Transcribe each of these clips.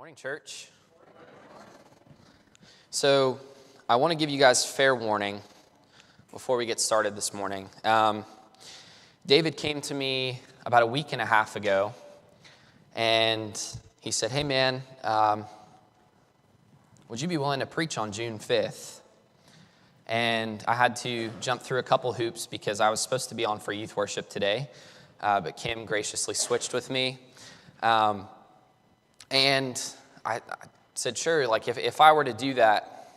Morning, church. So I want to give you guys fair warning before we get started this morning. David came to me about a week and a half ago, and he said, hey man, would you be willing to preach on June 5th? And I had to jump through a couple hoops because I was supposed to be on for youth worship today, but Kim graciously switched with me. And I said, sure, like if I were to do that,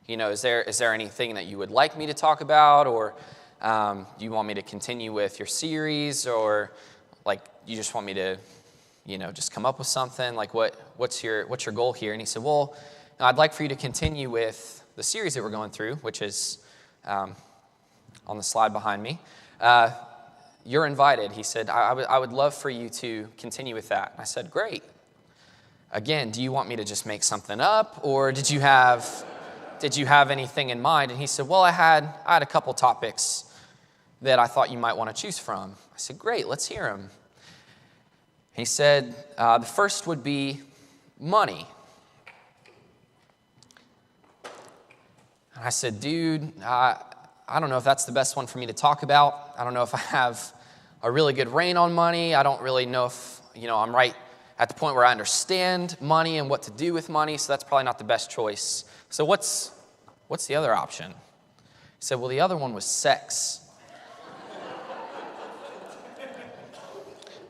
you know, is there anything that you would like me to talk about, or do you want me to continue with your series, or like you just want me to, you know, just come up with something? Like what's your goal here? And he said, well, I'd like for you to continue with the series that we're going through, which is on the slide behind me. You're invited. He said, I would love for you to continue with that. And I said, great. Again, do you want me to just make something up, or did you have anything in mind? And he said, well, I had a couple topics that I thought you might want to choose from. I said, great, let's hear them. He said, the first would be money. And I said, dude, I don't know if that's the best one for me to talk about. I don't know if I have a really good reign on money. I don't really know if, you know, I'm right at the point where I understand money and what to do with money, so that's probably not the best choice. So what's the other option? He said, well, the other one was sex.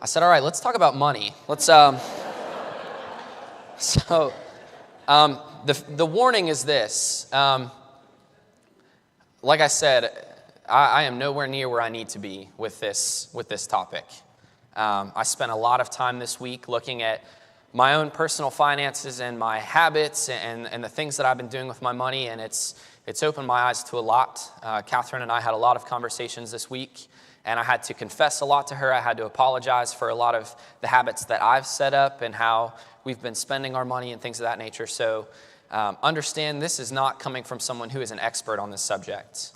I said, all right, let's talk about money. The warning is this. Like I said, I am nowhere near where I need to be with this topic. I spent a lot of time this week looking at my own personal finances and my habits and the things that I've been doing with my money, and it's opened my eyes to a lot. Catherine and I had a lot of conversations this week, and I had to confess a lot to her. I had to apologize for a lot of the habits that I've set up and how we've been spending our money and things of that nature. So understand, this is not coming from someone who is an expert on this subject.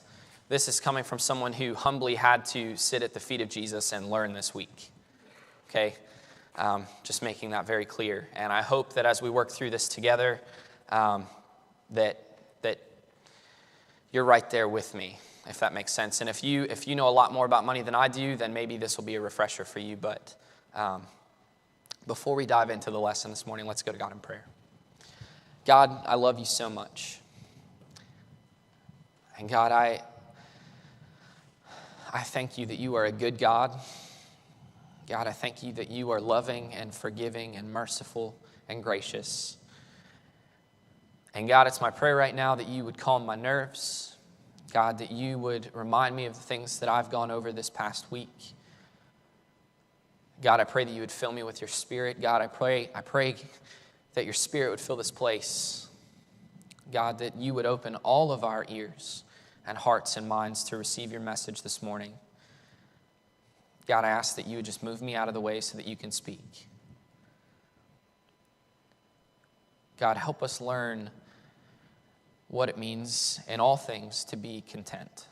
This is coming from someone who humbly had to sit at the feet of Jesus and learn this week. Okay, just making that very clear. And I hope that as we work through this together, that you're right there with me, if that makes sense. And if you know a lot more about money than I do, then maybe this will be a refresher for you. But before we dive into the lesson this morning, let's go to God in prayer. God, I love you so much. And God, I thank you that you are a good God. God, I thank you that you are loving and forgiving and merciful and gracious. And God, it's my prayer right now that you would calm my nerves. God, that you would remind me of the things that I've gone over this past week. God, I pray that you would fill me with your Spirit. God, I pray that your Spirit would fill this place. God, that you would open all of our ears and hearts and minds to receive your message this morning. God, I ask that you would just move me out of the way so that you can speak. God, help us learn what it means in all things to be content.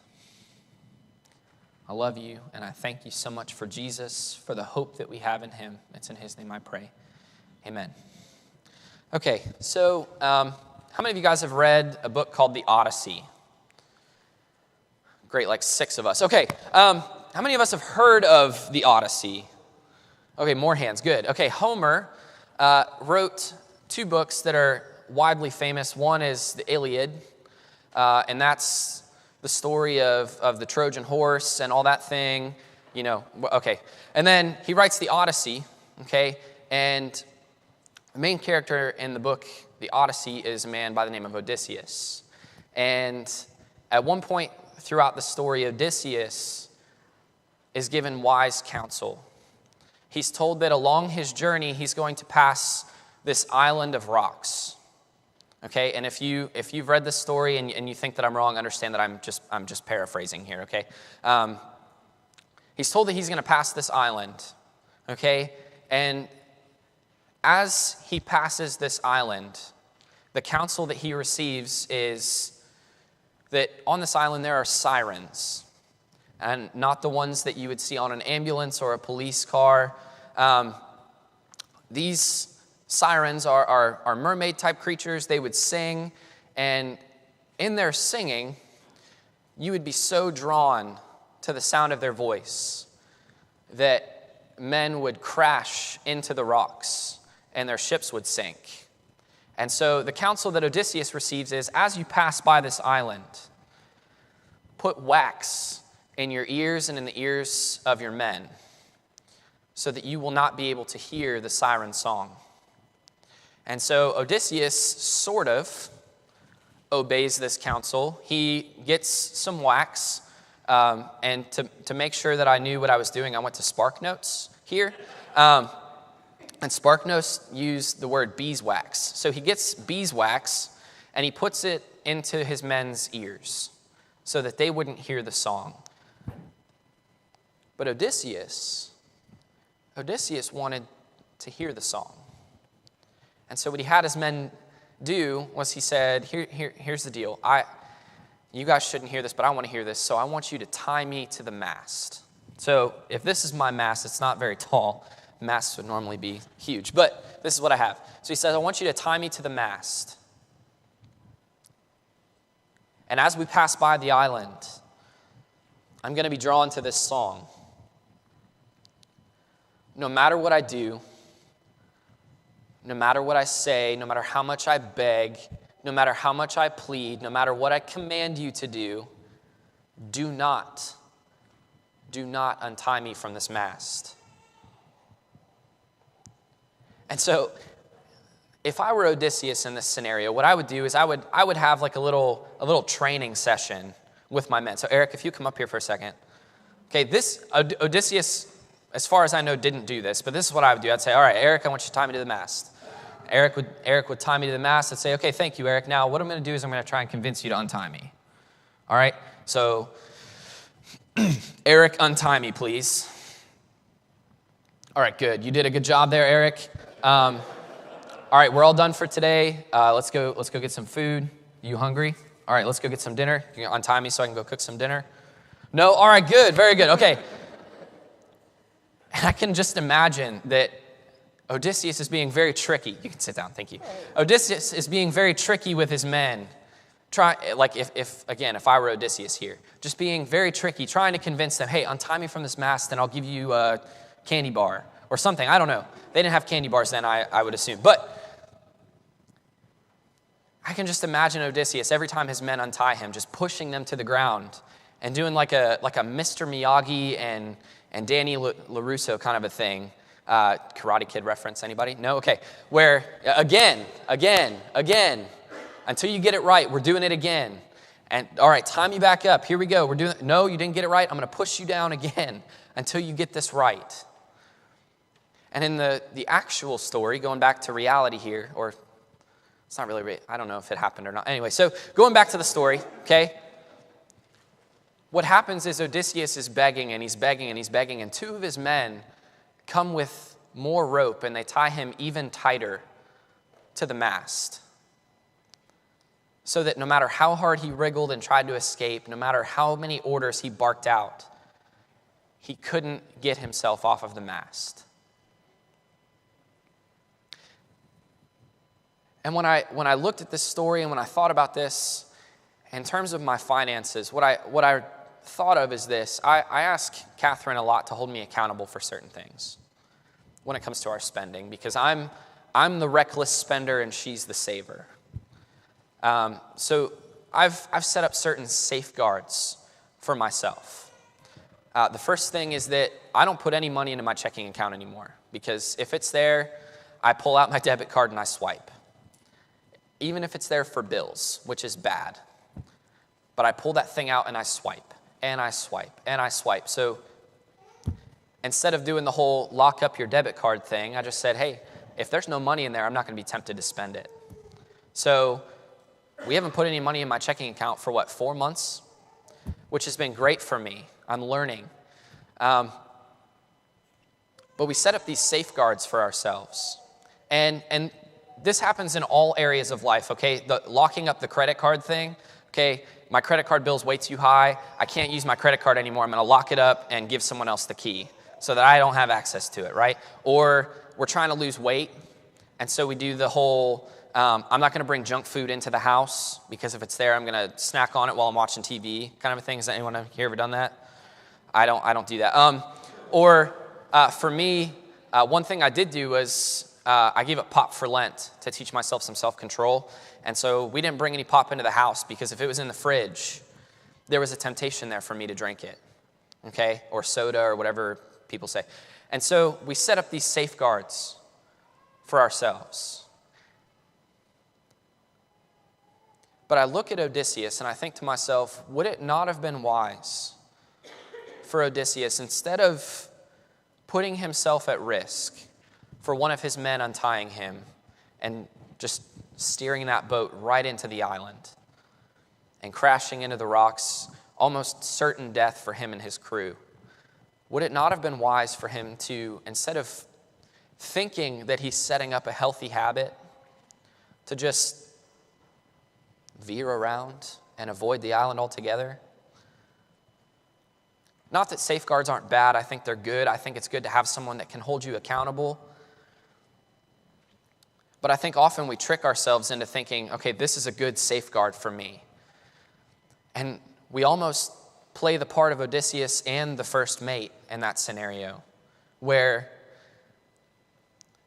I love you, and I thank you so much for Jesus, for the hope that we have in him. It's in his name I pray. Amen. Okay, so how many of you guys have read a book called The Odyssey? Great, like 6 of us. Okay, how many of us have heard of the Odyssey? Okay, more hands, good. Okay, Homer wrote 2 books that are widely famous. One is the Iliad, and that's the story of the Trojan horse and all that thing, you know, okay. And then he writes the Odyssey, okay, and the main character in the book, the Odyssey, is a man by the name of Odysseus. And at one point throughout the story, Odysseus is given wise counsel. He's told that along his journey, he's going to pass this island of rocks. Okay, and if you've read this story and you think that I'm wrong, understand that I'm just paraphrasing here. Okay, he's told that he's going to pass this island. Okay, and as he passes this island, the counsel that he receives is that on this island there are sirens. And not the ones that you would see on an ambulance or a police car. These Sirens are mermaid-type creatures. They would sing, and in their singing, you would be so drawn to the sound of their voice that men would crash into the rocks and their ships would sink. And so the counsel that Odysseus receives is, as you pass by this island, put wax in your ears and in the ears of your men so that you will not be able to hear the siren song. And so Odysseus sort of obeys this counsel. He gets some wax, and to make sure that I knew what I was doing, I went to SparkNotes here. And SparkNotes used the word beeswax. So he gets beeswax, and he puts it into his men's ears so that they wouldn't hear the song. But Odysseus wanted to hear the song. And so what he had his men do was he said, here's the deal. You guys shouldn't hear this, but I want to hear this, so I want you to tie me to the mast. So if this is my mast, it's not very tall. Masts would normally be huge, but this is what I have. So he says, I want you to tie me to the mast. And as we pass by the island, I'm going to be drawn to this song. No matter what I do, no matter what I say, no matter how much I beg, no matter how much I plead, no matter what I command you to do, do not untie me from this mast. And so, if I were Odysseus in this scenario, what I would do is I would have like a little training session with my men. So Eric, if you come up here for a second. Okay, this Odysseus, as far as I know, didn't do this, but this is what I would do. I'd say, all right, Eric, I want you to tie me to the mast. Eric would tie me to the mast. I'd say, okay, thank you, Eric. Now, what I'm going to do is I'm going to try and convince you to untie me. All right? So, Eric, untie me, please. All right, good. You did a good job there, Eric. All right, we're all done for today. Let's go get some food. You hungry? All right, let's go get some dinner. You can untie me so I can go cook some dinner. No? All right, good. Very good. Okay. And I can just imagine that Odysseus is being very tricky. You can sit down, thank you. Odysseus is being very tricky with his men. If I were Odysseus here, just being very tricky, trying to convince them, hey, untie me from this mast and I'll give you a candy bar or something. I don't know. They didn't have candy bars then, I would assume. But I can just imagine Odysseus, every time his men untie him, just pushing them to the ground and doing like a Mr. Miyagi and Danny LaRusso kind of a thing. Karate Kid reference, anybody? No? Okay. Where, again, until you get it right, we're doing it again. And, all right, tie me back up. Here we go. We're doing it. No, you didn't get it right. I'm going to push you down again until you get this right. And in the actual story, going back to reality here, or it's not really, I don't know if it happened or not. Anyway, so going back to the story, okay? What happens is Odysseus is begging, and he's begging, and he's begging, and two of his men come with more rope, and they tie him even tighter to the mast, so that no matter how hard he wriggled and tried to escape, no matter how many orders he barked out, he couldn't get himself off of the mast. And when I looked at this story and when I thought about this, in terms of my finances, what I thought of is this. I ask Catherine a lot to hold me accountable for certain things when it comes to our spending, because I'm the reckless spender and she's the saver. So I've set up certain safeguards for myself. The first thing is that I don't put any money into my checking account anymore, because if it's there, I pull out my debit card and I swipe. Even if it's there for bills, which is bad. But I pull that thing out and I swipe, and I swipe, and I swipe. So instead of doing the whole lock up your debit card thing, I just said, hey, if there's no money in there, I'm not going to be tempted to spend it. So we haven't put any money in my checking account for 4 months, which has been great for me. I'm learning. But we set up these safeguards for ourselves. And this happens in all areas of life, okay? The locking up the credit card thing, okay? My credit card bill's way too high. I can't use my credit card anymore. I'm going to lock it up and give someone else the key so that I don't have access to it, right? Or we're trying to lose weight. And so we do the whole, I'm not going to bring junk food into the house because if it's there, I'm going to snack on it while I'm watching TV kind of a thing. Has anyone here ever done that? I don't do that. For me, one thing I did do was I gave up pop for Lent to teach myself some self-control. And so we didn't bring any pop into the house because if it was in the fridge, there was a temptation there for me to drink it, okay? Or soda or whatever people say. And so we set up these safeguards for ourselves. But I look at Odysseus and I think to myself, would it not have been wise for Odysseus, instead of putting himself at risk for one of his men untying him and just steering that boat right into the island and crashing into the rocks, almost certain death for him and his crew, would it not have been wise for him to, instead of thinking that he's setting up a healthy habit, to just veer around and avoid the island altogether? Not that safeguards aren't bad. I think they're good. I think it's good to have someone that can hold you accountable. But I think often we trick ourselves into thinking, okay, this is a good safeguard for me. And we almost play the part of Odysseus and the first mate in that scenario, where,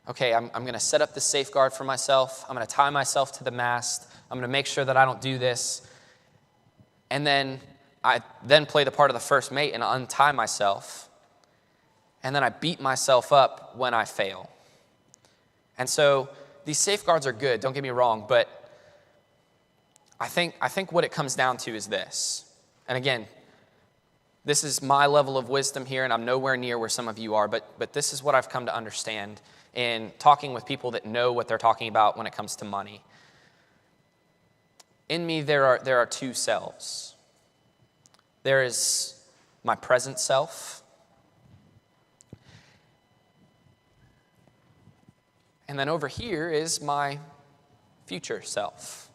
okay, I'm going to set up this safeguard for myself. I'm going to tie myself to the mast. I'm going to make sure that I don't do this. And then I play the part of the first mate and untie myself. And then I beat myself up when I fail. And so these safeguards are good, don't get me wrong, but I think what it comes down to is this. And again, this is my level of wisdom here, and I'm nowhere near where some of you are, but this is what I've come to understand in talking with people that know what they're talking about when it comes to money. In me, there are two selves. There is my present self, and then over here is my future self.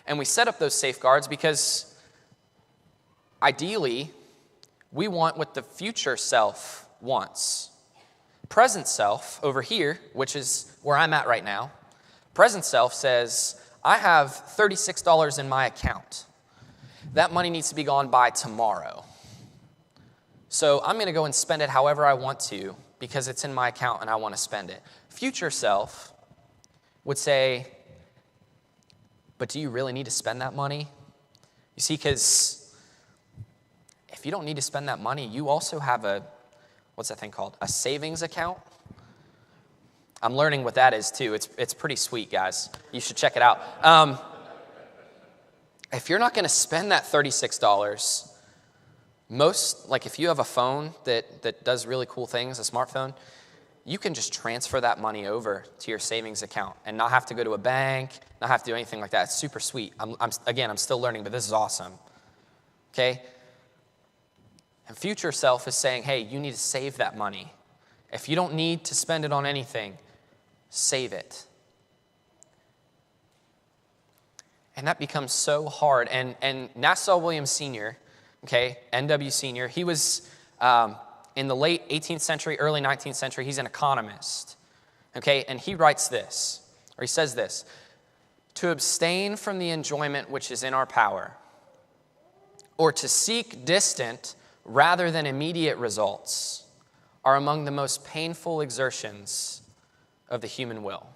And we set up those safeguards because ideally, we want what the future self wants. Present self over here, which is where I'm at right now, present self says, I have $36 in my account. That money needs to be gone by tomorrow. So I'm going to go and spend it however I want to because it's in my account and I want to spend it. Future self would say, but do you really need to spend that money? You see, because if you don't need to spend that money, you also have what's that thing called? A savings account? I'm learning what that is too. It's pretty sweet, guys. You should check it out. If you're not going to spend that $36, if you have a phone that does really cool things, a smartphone, you can just transfer that money over to your savings account and not have to go to a bank, not have to do anything like that. It's super sweet. I'm still learning, but this is awesome. Okay? And future self is saying, hey, you need to save that money. If you don't need to spend it on anything, save it. And that becomes so hard. And Nassau Williams Sr., okay, NW Sr., he was in the late 18th century, early 19th century. He's an economist, okay, and he writes this, or he says this: to abstain from the enjoyment which is in our power, or to seek distant rather than immediate results, are among the most painful exertions of the human will.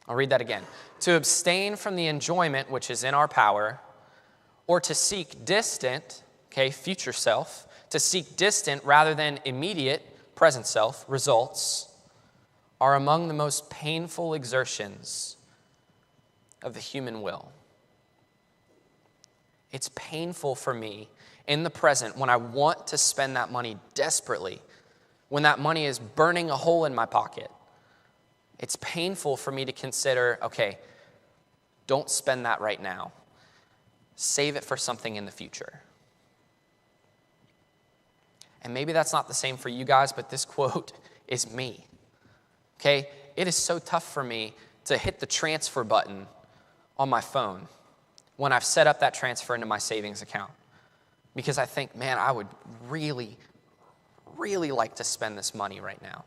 I'll read that again. To abstain from the enjoyment which is in our power, or to seek distant, okay, future self, to seek distant rather than immediate, present self, results, are among the most painful exertions of the human will. It's painful for me in the present when I want to spend that money desperately, when that money is burning a hole in my pocket. It's painful for me to consider, okay, don't spend that right now. Save it for something in the future. And maybe that's not the same for you guys, but this quote is me. Okay? It is so tough for me to hit the transfer button on my phone when I've set up that transfer into my savings account. Because I think, man, I would really, really like to spend this money right now.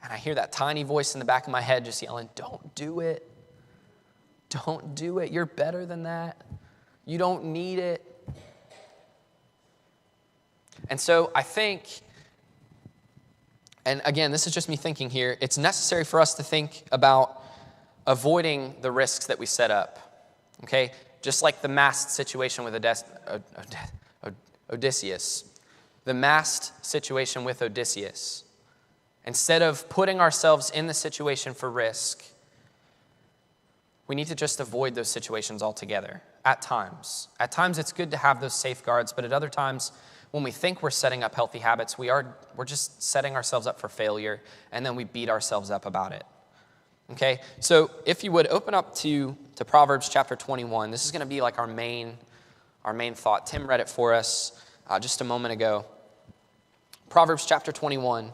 And I hear that tiny voice in the back of my head just yelling, don't do it. Don't do it. You're better than that. You don't need it. And so I think, and again, this is just me thinking here, it's necessary for us to think about avoiding the risks that we set up. Okay? Just like the masked situation with Odysseus. The masked situation with Odysseus. Instead of putting ourselves in the situation for risk, we need to just avoid those situations altogether at times. At times it's good to have those safeguards, but at other times when we think we're setting up healthy habits, we're just setting ourselves up for failure, and then we beat ourselves up about it. Okay? So if you would open up to Proverbs chapter 21. This is going to be like our main thought. Tim read it for us just a moment ago. Proverbs chapter 21.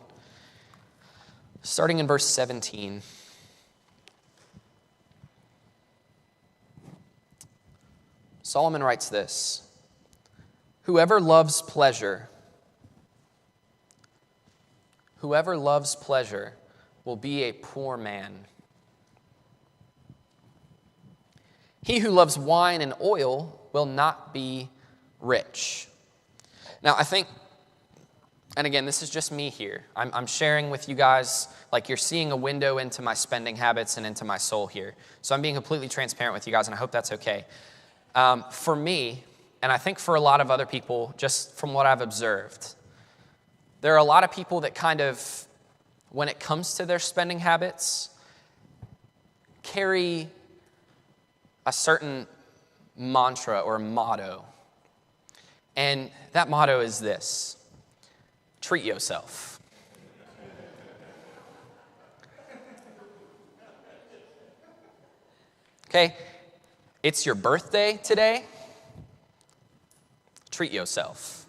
Starting in verse 17. Solomon writes this: whoever loves pleasure will be a poor man. He who loves wine and oil will not be rich. Now, I think, and again, this is just me here. I'm sharing with you guys, like you're seeing a window into my spending habits and into my soul here. So I'm being completely transparent with you guys, and I hope that's okay. For me, and I think for a lot of other people, just from what I've observed, there are a lot of people that kind of, when it comes to their spending habits, carry a certain mantra or motto. And that motto is this: treat yourself. Okay? It's your birthday today. Treat yourself.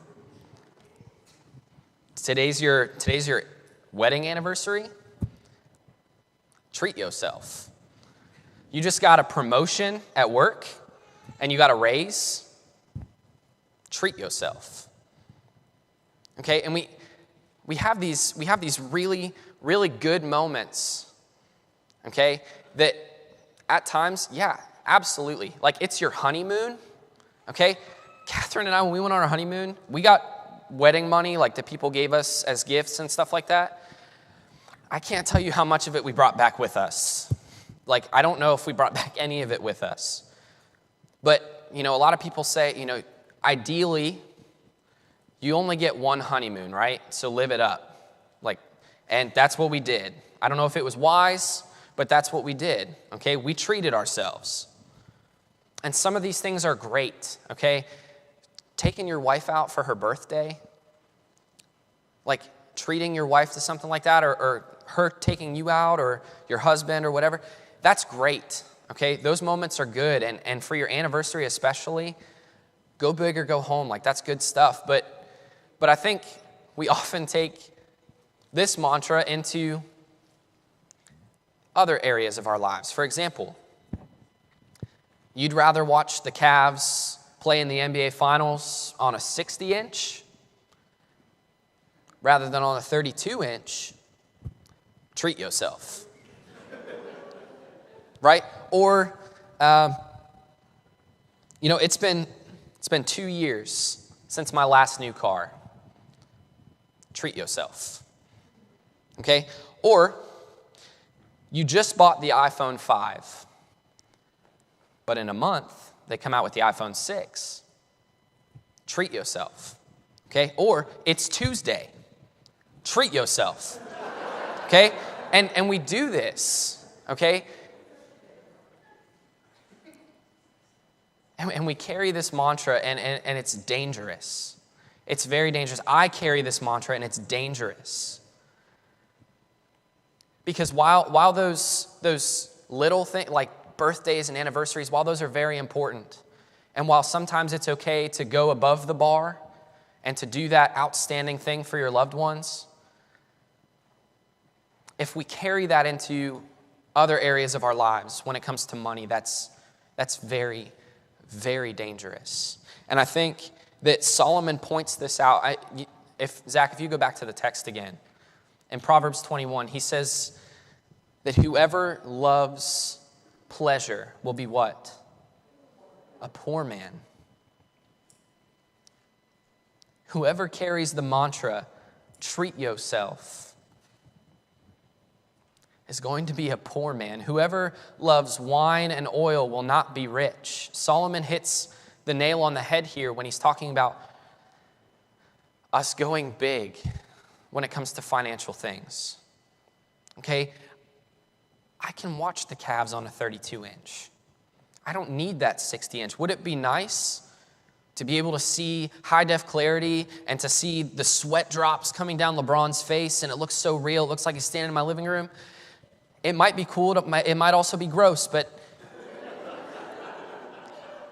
Today's your wedding anniversary. Treat yourself. You just got a promotion at work and you got a raise. Treat yourself. Okay? And we have these really, really good moments, okay, that at times, yeah, absolutely. Like, it's your honeymoon, okay? Catherine and I, when we went on our honeymoon, we got wedding money, like, that people gave us as gifts and stuff like that. I can't tell you how much of it we brought back with us. Like, I don't know if we brought back any of it with us. But, a lot of people say, ideally, you only get one honeymoon, right? So live it up. And that's what we did. I don't know if it was wise, but that's what we did, okay? We treated ourselves. And some of these things are great, okay? Taking your wife out for her birthday, like treating your wife to something like that, or her taking you out, or your husband, or whatever, that's great, okay? Those moments are good, and for your anniversary especially, go big or go home, like that's good stuff. But I think we often take this mantra into other areas of our lives. For example, you'd rather watch the Cavs play in the NBA Finals on a 60-inch rather than on a 32-inch. Treat yourself. Right? Or, it's been 2 years since my last new car. Treat yourself. Okay? Or, you just bought the iPhone 5, but in a month, they come out with the iPhone 6. Treat yourself. Okay? Or, it's Tuesday. Treat yourself. Okay? And we do this. Okay? And we carry this mantra, and it's dangerous. It's very dangerous. I carry this mantra, and it's dangerous. Because while those little things, like birthdays and anniversaries, while those are very important, and while sometimes it's okay to go above the bar and to do that outstanding thing for your loved ones, if we carry that into other areas of our lives when it comes to money, that's very, very dangerous. And I think that Solomon points this out. Zach, if you go back to the text again, in Proverbs 21, he says that whoever loves pleasure will be what? A poor man. Whoever carries the mantra, treat yourself, is going to be a poor man. Whoever loves wine and oil will not be rich. Solomon hits the nail on the head here when he's talking about us going big when it comes to financial things. Okay? I can watch the Cavs on a 32-inch. I don't need that 60-inch. Would it be nice to be able to see high-def clarity and to see the sweat drops coming down LeBron's face and it looks so real, it looks like he's standing in my living room? It might be cool, it might also be gross, but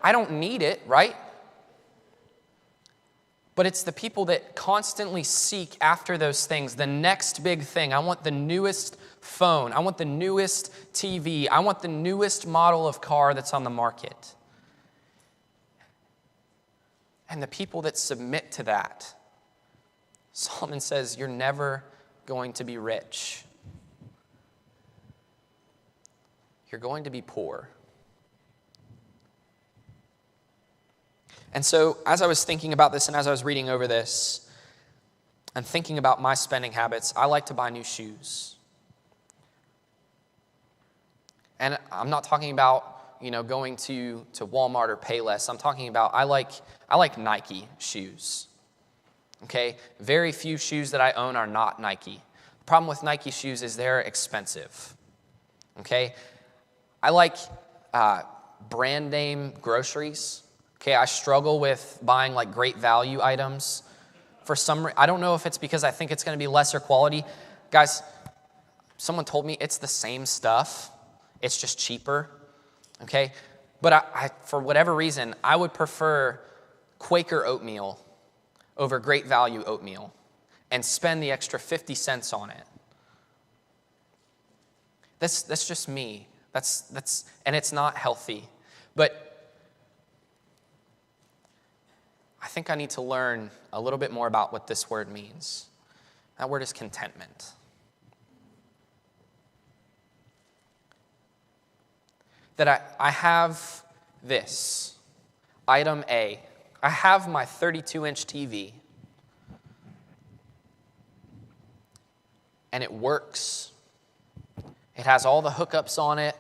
I don't need it, right? But it's the people that constantly seek after those things, the next big thing. I want the newest phone. I want the newest TV. I want the newest model of car that's on the market. And the people that submit to that, Solomon says, you're never going to be rich. You're going to be poor. And so as I was thinking about this and as I was reading over this and thinking about my spending habits, I like to buy new shoes. And I'm not talking about, going to Walmart or Payless. I'm talking about I like Nike shoes. Okay? Very few shoes that I own are not Nike. The problem with Nike shoes is they're expensive. Okay? I like brand name groceries. Okay, I struggle with buying like great value items. I don't know if it's because I think it's going to be lesser quality. Guys, someone told me it's the same stuff. It's just cheaper. Okay, but I for whatever reason, I would prefer Quaker oatmeal over great value oatmeal and spend the extra 50 cents on it. That's just me. And it's not healthy. But I think I need to learn a little bit more about what this word means. That word is contentment. That I have this, item A. I have my 32-inch TV, and it works. It has all the hookups on it.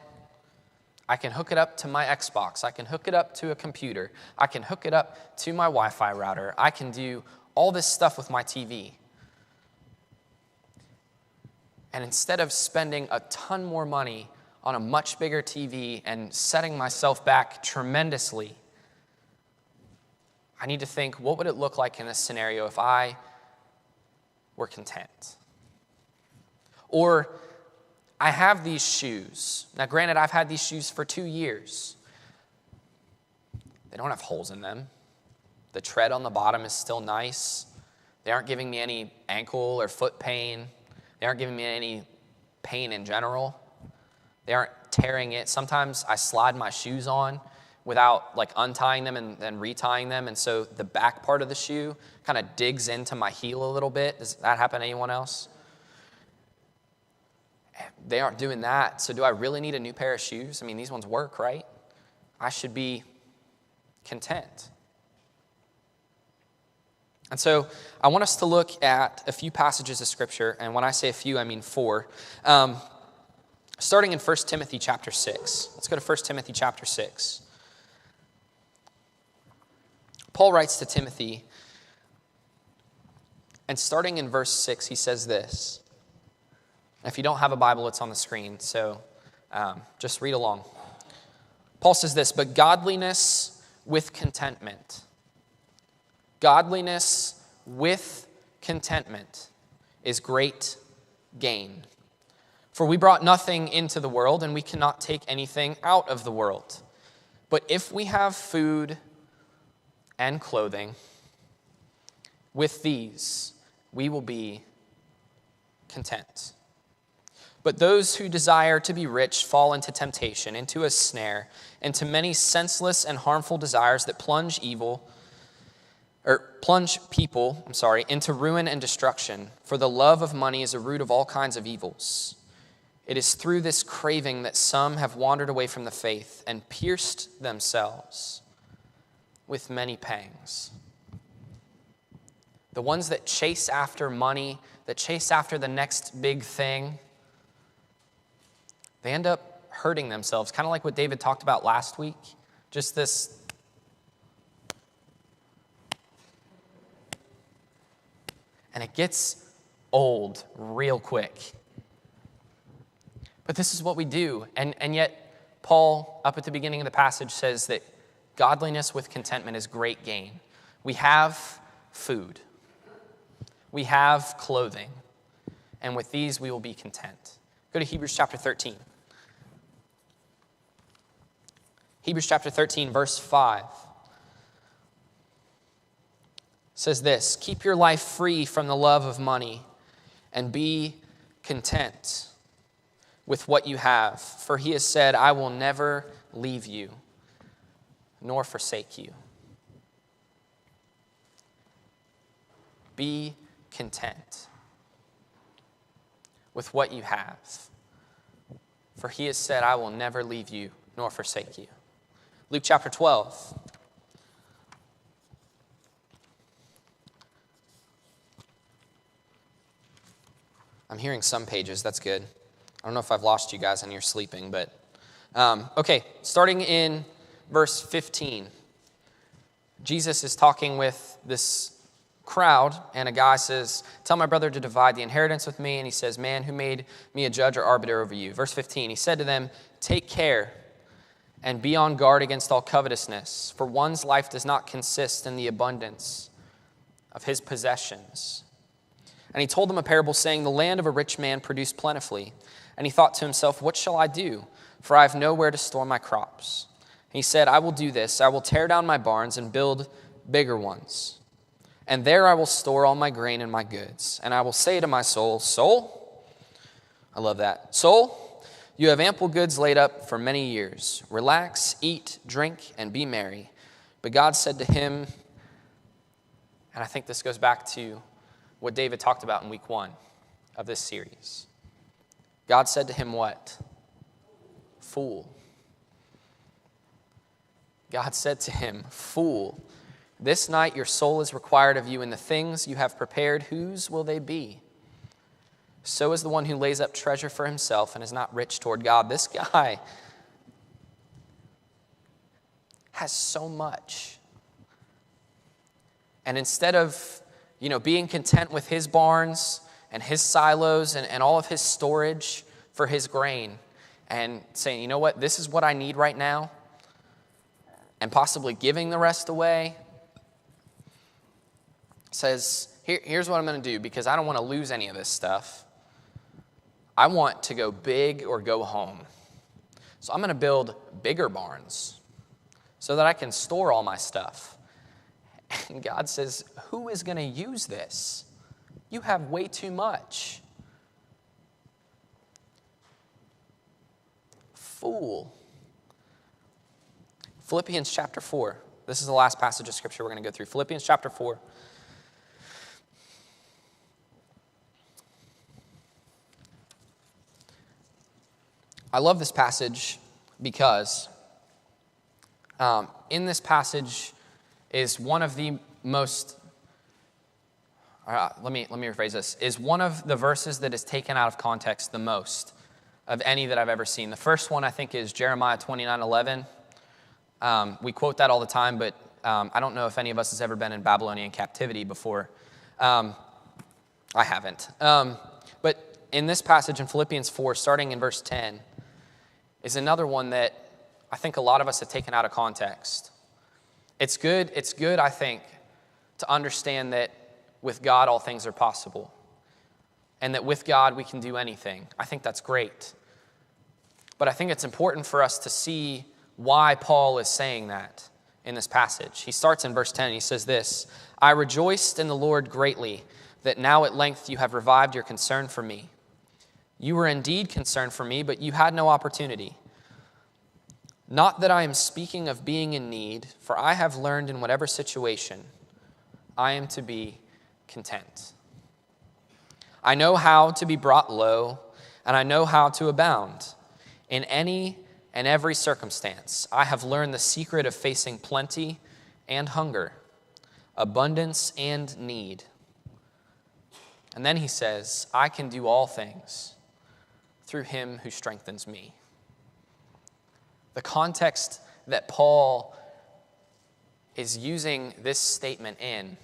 I can hook it up to my Xbox. I can hook it up to a computer. I can hook it up to my Wi-Fi router. I can do all this stuff with my TV. And instead of spending a ton more money on a much bigger TV and setting myself back tremendously, I need to think, what would it look like in this scenario if I were content? Or I have these shoes. Now, granted, I've had these shoes for 2 years. They don't have holes in them. The tread on the bottom is still nice. They aren't giving me any ankle or foot pain. They aren't giving me any pain in general. They aren't tearing it. Sometimes I slide my shoes on without untying them and then retying them, and so the back part of the shoe kind of digs into my heel a little bit. Does that happen to anyone else? They aren't doing that, so do I really need a new pair of shoes? I mean, these ones work, right? I should be content. And so I want us to look at a few passages of Scripture, and when I say a few, I mean 4. Starting in 1 Timothy chapter 6. Let's go to 1 Timothy chapter 6. Paul writes to Timothy, and starting in verse 6, he says this. If you don't have a Bible, it's on the screen, so just read along. Paul says this, but godliness with contentment. Godliness with contentment is great gain. For we brought nothing into the world, and we cannot take anything out of the world. But if we have food and clothing, with these we will be content. But those who desire to be rich fall into temptation, into a snare, into many senseless and harmful desires that plunge into ruin and destruction. For the love of money is a root of all kinds of evils. It is through this craving that some have wandered away from the faith and pierced themselves with many pangs. The ones that chase after money, that chase after the next big thing, they end up hurting themselves, kind of like what David talked about last week. Just this and it gets old real quick. But this is what we do. And yet, Paul, up at the beginning of the passage, says that godliness with contentment is great gain. We have food. We have clothing. And with these, we will be content. Go to Hebrews chapter 13. Hebrews chapter 13, verse 5. Says this, keep your life free from the love of money and be content with what you have. For he has said, I will never leave you nor forsake you. Be content with what you have. For he has said, I will never leave you nor forsake you. Luke chapter 12. I'm hearing some pages. That's good. I don't know if I've lost you guys and you're sleeping, but okay. Starting in verse 15, Jesus is talking with this crowd, and a guy says, tell my brother to divide the inheritance with me. And he says, man, who made me a judge or arbiter over you? Verse 15, he said to them, take care and be on guard against all covetousness, for one's life does not consist in the abundance of his possessions. And he told them a parable saying, the land of a rich man produced plentifully. And he thought to himself, what shall I do? For I have nowhere to store my crops. And he said, I will do this. I will tear down my barns and build bigger ones. And there I will store all my grain and my goods. And I will say to my soul, soul, I love that. Soul, you have ample goods laid up for many years. Relax, eat, drink, and be merry. But God said to him, and I think this goes back to what David talked about in week 1 of this series. God said to him what? Fool. God said to him, fool, this night your soul is required of you, and the things you have prepared, whose will they be? So is the one who lays up treasure for himself and is not rich toward God. This guy has so much. And instead of being content with his barns and his silos and all of his storage for his grain and saying, you know what, this is what I need right now, and possibly giving the rest away, says, here's what I'm going to do because I don't want to lose any of this stuff. I want to go big or go home. So I'm going to build bigger barns so that I can store all my stuff. And God says, who is going to use this? You have way too much. Fool. Philippians chapter 4. This is the last passage of scripture we're going to go through. Philippians chapter 4. I love this passage because in this passage is one of the most, let me rephrase this, is one of the verses that is taken out of context the most of any that I've ever seen. The first one I think is Jeremiah 29:11. We quote that all the time, but I don't know if any of us has ever been in Babylonian captivity before. I haven't. But in this passage in Philippians 4, starting in verse 10, is another one that I think a lot of us have taken out of context. It's good, I think, to understand that with God all things are possible, and that with God we can do anything. I think that's great. But I think it's important for us to see why Paul is saying that in this passage. He starts in verse 10, and he says this, I rejoiced in the Lord greatly that now at length you have revived your concern for me. You were indeed concerned for me, but you had no opportunity. Not that I am speaking of being in need, for I have learned in whatever situation I am to be content. I know how to be brought low, and I know how to abound. In any and every circumstance, I have learned the secret of facing plenty and hunger, abundance and need. And then he says, I can do all things through him who strengthens me. The context that Paul is using this statement in,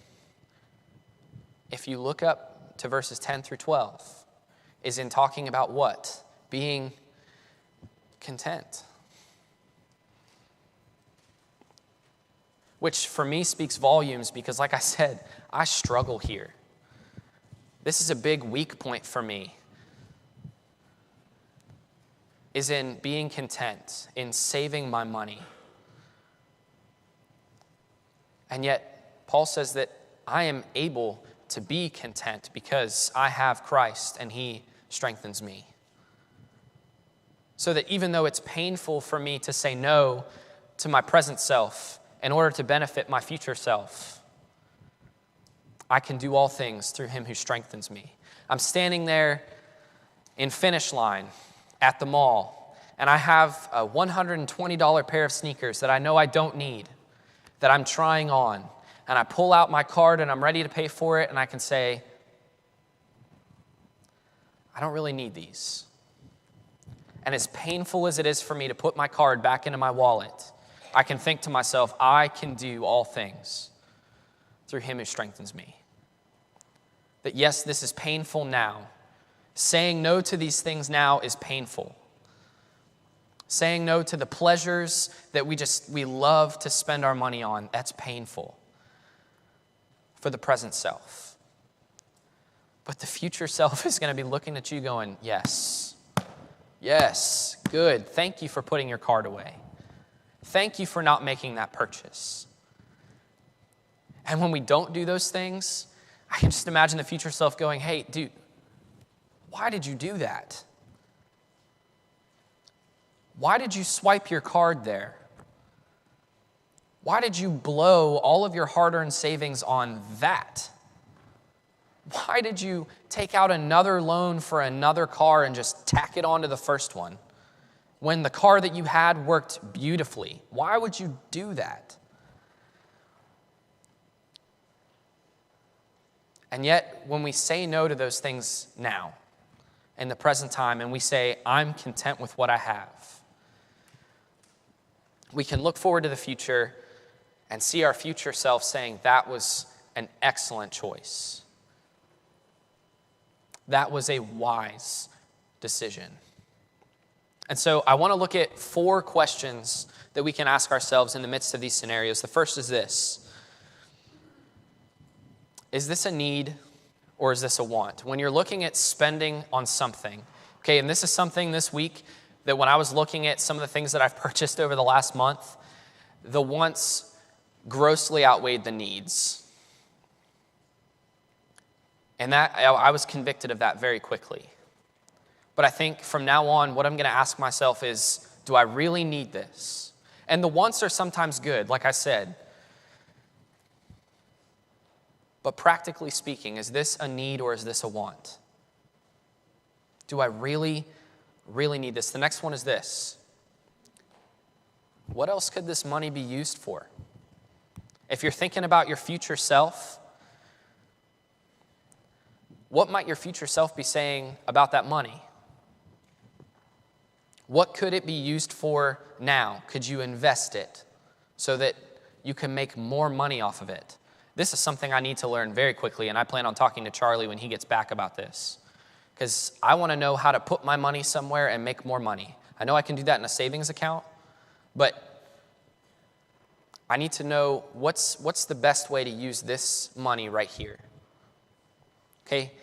if you look up to verses 10 through 12, is in talking about what? Being content. Which for me speaks volumes because, like I said, I struggle here. This is a big weak point for me, is in being content, in saving my money. And yet, Paul says that I am able to be content because I have Christ and he strengthens me. So that even though it's painful for me to say no to my present self in order to benefit my future self, I can do all things through him who strengthens me. I'm standing there in finish line at the mall, and I have a $120 pair of sneakers that I know I don't need, that I'm trying on, and I pull out my card and I'm ready to pay for it, and I can say, I don't really need these. And as painful as it is for me to put my card back into my wallet, I can think to myself, I can do all things through him who strengthens me. That yes, this is painful now. Saying no to these things now is painful. Saying no to the pleasures that we love to spend our money on, that's painful for the present self. But the future self is going to be looking at you going, yes, yes, good. Thank you for putting your card away. Thank you for not making that purchase. And when we don't do those things, I can just imagine the future self going, hey, dude, why did you do that? Why did you swipe your card there? Why did you blow all of your hard-earned savings on that? Why did you take out another loan for another car and just tack it onto the first one when the car that you had worked beautifully? Why would you do that? And yet, when we say no to those things now, in the present time, and we say, I'm content with what I have, we can look forward to the future and see our future self saying, that was an excellent choice. That was a wise decision. And so I want to look at 4 questions that we can ask ourselves in the midst of these scenarios. The first is this: is this a need or is this a want? When you're looking at spending on something, okay, and this is something this week that when I was looking at some of the things that I've purchased over the last month, the wants grossly outweighed the needs. And that I was convicted of that very quickly. But I think from now on, what I'm going to ask myself is, do I really need this? And the wants are sometimes good, like I said. But practically speaking, is this a need or is this a want? Do I really need this? The next one is this: what else could this money be used for? If you're thinking about your future self, what might your future self be saying about that money? What could it be used for now? Could you invest it so that you can make more money off of it? This is something I need to learn very quickly, and I plan on talking to Charlie when he gets back about this, because I want to know how to put my money somewhere and make more money. I know I can do that in a savings account, but I need to know what's the best way to use this money right here. Okay?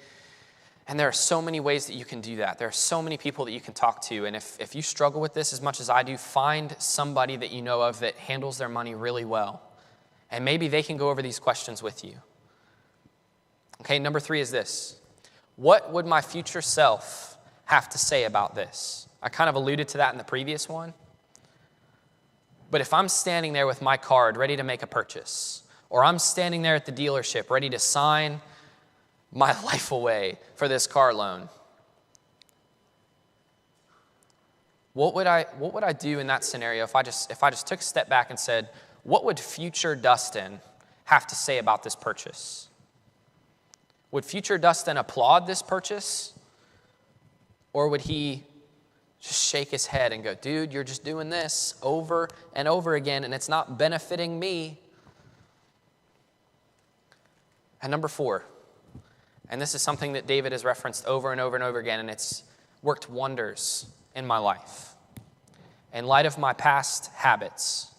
And there are so many ways that you can do that. There are so many people that you can talk to. And if you struggle with this as much as I do, find somebody that you know of that handles their money really well. And maybe they can go over these questions with you. Okay, number 3 is this: what would my future self have to say about this? I kind of alluded to that in the previous one. But if I'm standing there with my card ready to make a purchase, Or I'm standing there at the dealership ready to sign my life away for this car loan. What would I do in that scenario if I just took a step back and said, what would future Dustin have to say about this purchase? Would future Dustin applaud this purchase? Or would he just shake his head and go, dude, you're just doing this over and over again, and it's not benefiting me? And number 4, and this is something that David has referenced over and over and over again, and it's worked wonders in my life. In light of my past habits,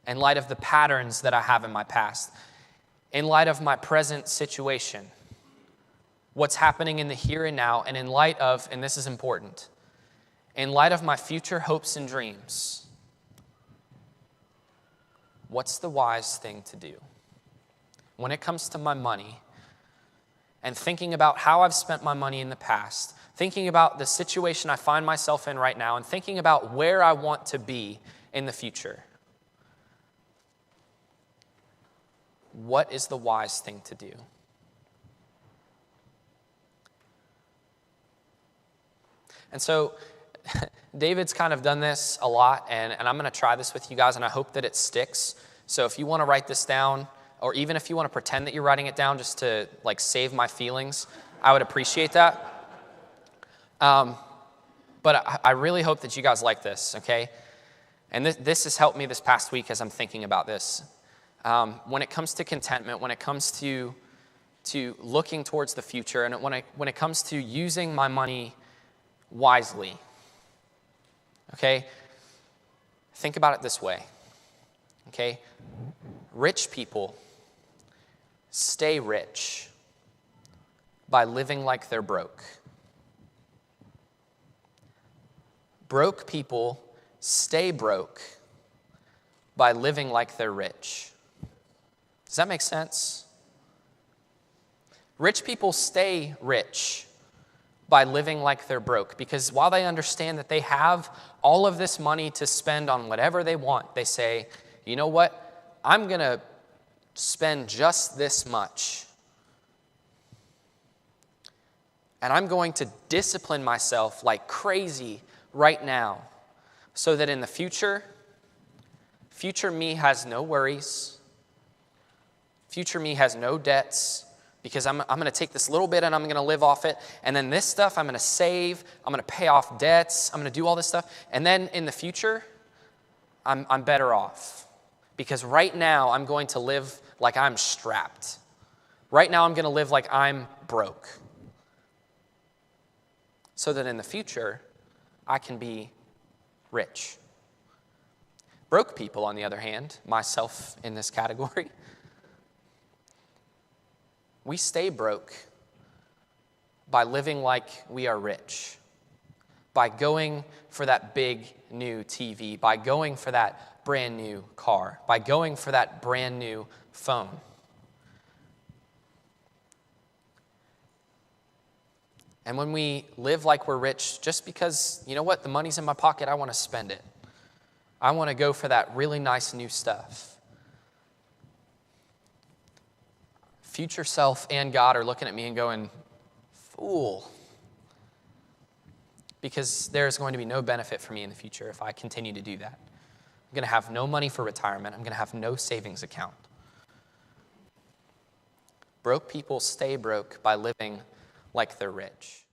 in light of the patterns that I have in my past, in light of my present situation, what's happening in the here and now, and in light of, and this is important, in light of my future hopes and dreams, what's the wise thing to do? When it comes to my money, and thinking about how I've spent my money in the past, thinking about the situation I find myself in right now, and thinking about where I want to be in the future, what is the wise thing to do? And so David's kind of done this a lot, and I'm going to try this with you guys, and I hope that it sticks. So if you want to write this down, or even if you want to pretend that you're writing it down just to save my feelings, I would appreciate that. But I really hope that you guys like this, okay? And this has helped me this past week as I'm thinking about this. When it comes to contentment, when it comes to looking towards the future, and when it comes to using my money wisely, okay? Think about it this way, okay? Rich people stay rich by living like they're broke. Broke people stay broke by living like they're rich. Does that make sense? Rich people stay rich by living like they're broke, because while they understand that they have all of this money to spend on whatever they want, they say, you know what? I'm going to spend just this much. And I'm going to discipline myself like crazy right now so that in the future me has no worries. Future me has no debts, because I'm going to take this little bit and I'm going to live off it. And then this stuff I'm going to save. I'm going to pay off debts. I'm going to do all this stuff. And then in the future, I'm better off. Because right now I'm going to live like I'm strapped. Right now I'm going to live like I'm broke. So that in the future, I can be rich. Broke people, on the other hand, myself in this category, we stay broke by living like we are rich, by going for that big new TV, by going for that brand new car, by going for that brand new phone. And when we live like we're rich, just because, you know what, the money's in my pocket, I want to spend it. I want to go for that really nice new stuff. Future self and God are looking at me and going, fool. Because there's going to be no benefit for me in the future if I continue to do that. I'm going to have no money for retirement. I'm going to have no savings account. Broke people stay broke by living like they're rich.